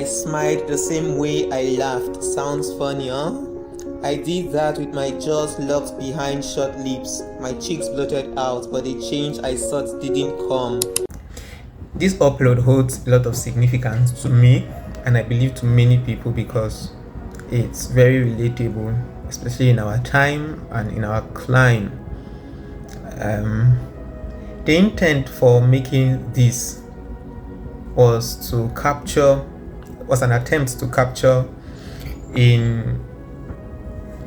I smiled the same way I laughed. Sounds funny, huh? I did that with my jaws locked behind shut lips. My cheeks blotted out, but the change I sought didn't come. This upload holds a lot of significance to me, and I believe to many people, because it's very relatable, especially in our time and in our climb. The intent for making this was an attempt to capture in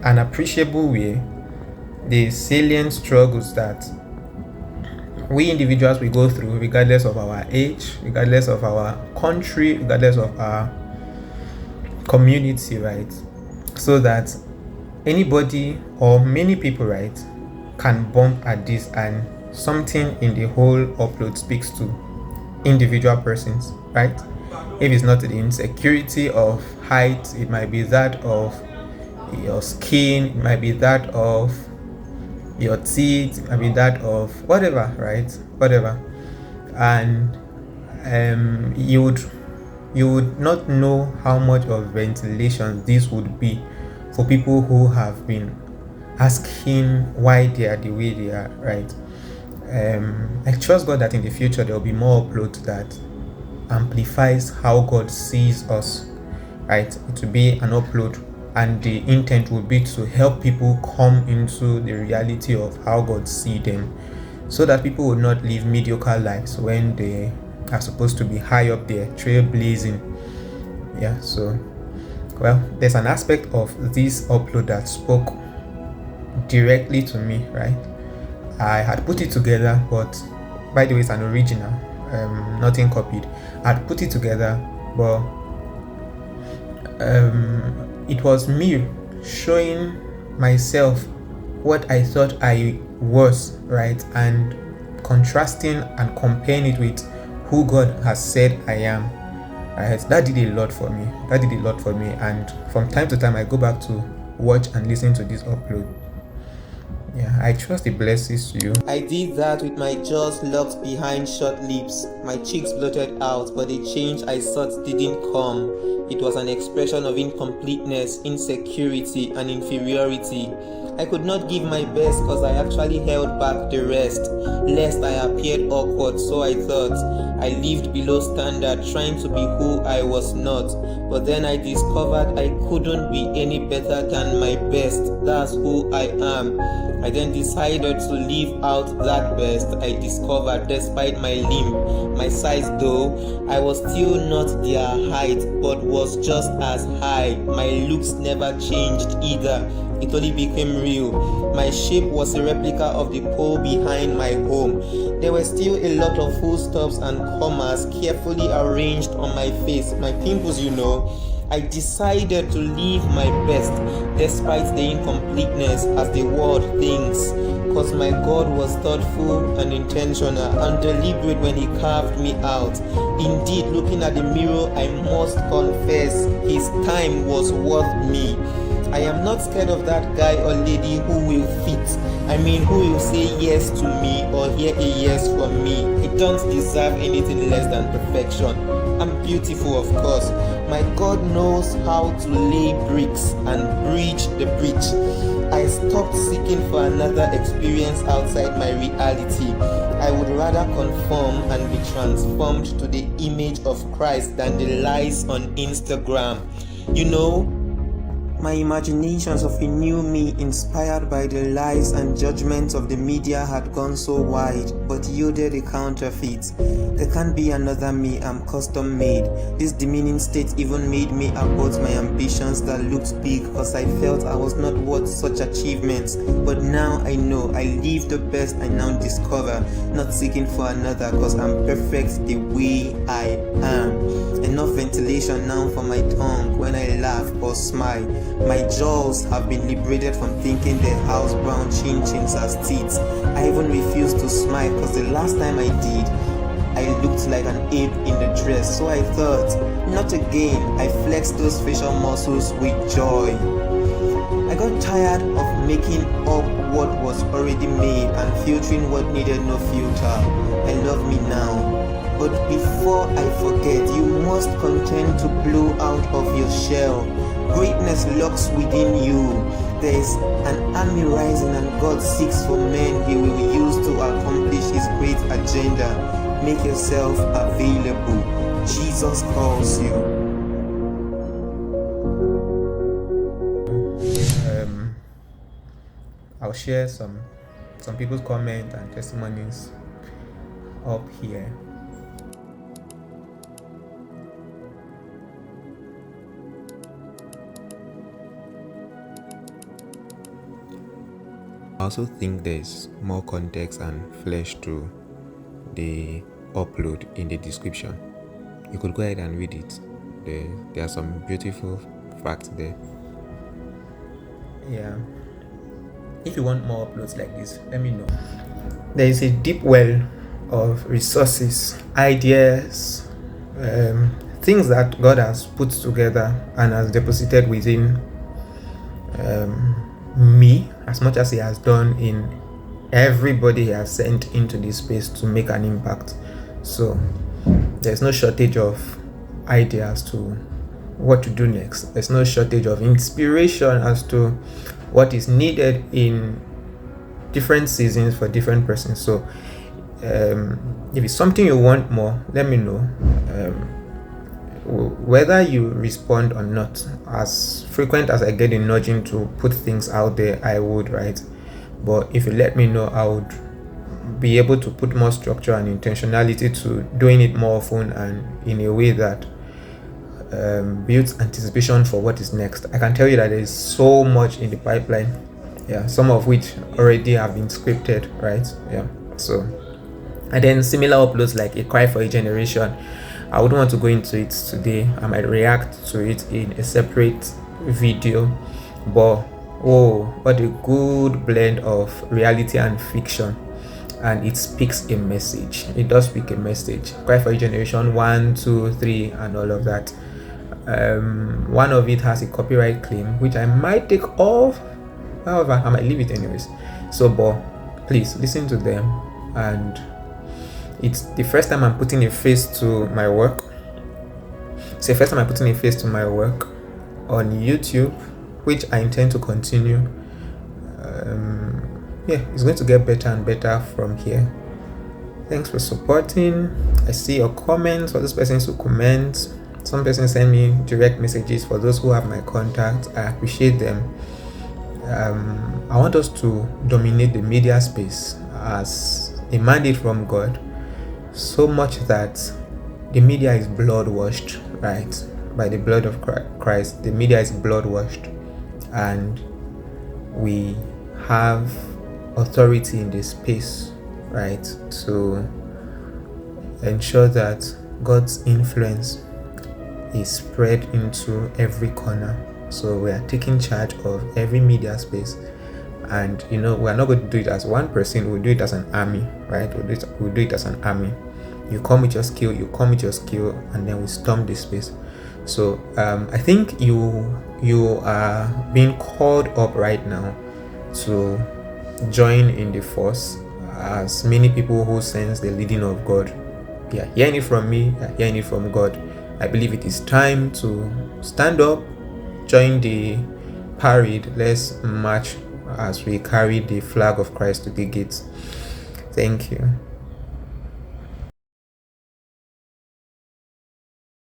an appreciable way the salient struggles that we individuals will go through, regardless of our age, regardless of our country, regardless of our community, right? So that anybody or many people, right, can bump at this, and something in the whole upload speaks to individual persons, right? If it's not the insecurity of height, it might be that of your skin, it might be that of your teeth, it might be that of whatever, right? Whatever. And you would not know how much of ventilation this would be for people who have been asking why they are the way they are, right? I trust God that in the future there will be more uploads that amplifies how God sees us, right? It will be an upload, and the intent will be to help people come into the reality of how God sees them, so that people will not live mediocre lives when they are supposed to be high up there, trailblazing. Yeah, so, well, there's an aspect of this upload that spoke directly to me, right? I had put it together, but by the way, it's an original, nothing copied. I had put it together, but it was me showing myself what I thought I was, right, and contrasting and comparing it with who God has said I am. Right? That did a lot for me. And from time to time, I go back to watch and listen to this upload. Yeah, I trust it blesses you. I did that with my jaws locked behind shut lips, my cheeks blotted out, but the change I sought didn't come. It was an expression of incompleteness, insecurity, and inferiority. I could not give my best because I actually held back the rest, lest I appeared awkward, so I thought. I lived below standard, trying to be who I was not. But then I discovered I couldn't be any better than my best. That's who I am. I then decided to leave out that best I discovered despite my limb, my size though. I was still not their height, but was just as high. My looks never changed either. It only became real. My shape was a replica of the pole behind my home. There were still a lot of full stops and commas carefully arranged on my face, my pimples, you know. I decided to leave my best despite the incompleteness, as the world thinks, because my God was thoughtful and intentional and deliberate when he carved me out. Indeed, looking at the mirror, I must confess his time was worth me. I am not scared of that guy or lady who will fit. Who will say yes to me or hear a yes from me. I don't deserve anything less than perfection. I'm beautiful, of course. My God knows how to lay bricks and bridge the bridge. I stopped seeking for another experience outside my reality. I would rather conform and be transformed to the image of Christ than the lies on Instagram. You know, my imaginations of a new me, inspired by the lies and judgments of the media, had gone so wide, but yielded a counterfeit. There can't be another me, I'm custom made. This demeaning state even made me abort my ambitions that looked big, cause I felt I was not worth such achievements. But now I know, I live the best I now discover, not seeking for another, cause I'm perfect the way I am. Enough ventilation now for my tongue when I laugh or smile. My jaws have been liberated from thinking their house brown chin-chins as teeth. I even refuse to smile because the last time I did, I looked like an ape in the dress. So I thought, not again. I flexed those facial muscles with joy. I got tired of making up what was already made and filtering what needed no filter. I love me now. But before I forget, you must contend to blow out of your shell. Greatness lurks within you. There is an army rising, and God seeks for men He will use to accomplish His great agenda. Make yourself available. Jesus calls you. I'll share some people's comments and testimonies up here. I also think there's more context and flesh to the upload in the description. You could go ahead and read it. There are some beautiful facts there. Yeah. If you want more uploads like this, let me know. There is a deep well of resources, ideas, things that God has put together and has deposited within me, as much as He has done in everybody He has sent into this space to make an impact. So there's no shortage of ideas to what to do next. There's no shortage of inspiration as to what is needed in different seasons for different persons. So if it's something you want more, let me know. Whether you respond or not, as frequent as I get in nudging to put things out there, I would, right? But if you let me know, I would be able to put more structure and intentionality to doing it more often and in a way that builds anticipation for what is next. I can tell you that there is so much in the pipeline, some of which already have been scripted, right? So, and then similar uploads like A Cry for a Generation. I wouldn't want to go into it today. I might react to it in a separate video, but what a good blend of reality and fiction, and it speaks a message. It does speak a message. Cry for a Generation 1, 2, 3 and all of that. One of it has a copyright claim which I might take off, however I might leave it anyways. So but please listen to them, and it's the first time I'm putting a face to my work. It's the first time I'm putting a face to my work on YouTube, which I intend to continue. It's going to get better and better from here. Thanks for supporting. I see your comments. For those persons who comment, some persons send me direct messages. For those who have my contact, I appreciate them. I want us to dominate the media space as a mandate from God, so much that the media is blood washed, right? By the blood of Christ, the media is blood washed, and we have authority in this space, right, to ensure that God's influence is spread into every corner. So we are taking charge of every media space, and we're not going to do it as one person. We'll do it as an army, right? We'll do it as an army. You come with your skill, and then we storm this space. So I think you are being called up right now to join in the force, as many people who sense the leading of God. You're hearing it from me, you're hearing it from God. I believe it is time to stand up, join the parade. Let's march as we carry the flag of Christ to the gates. Thank you.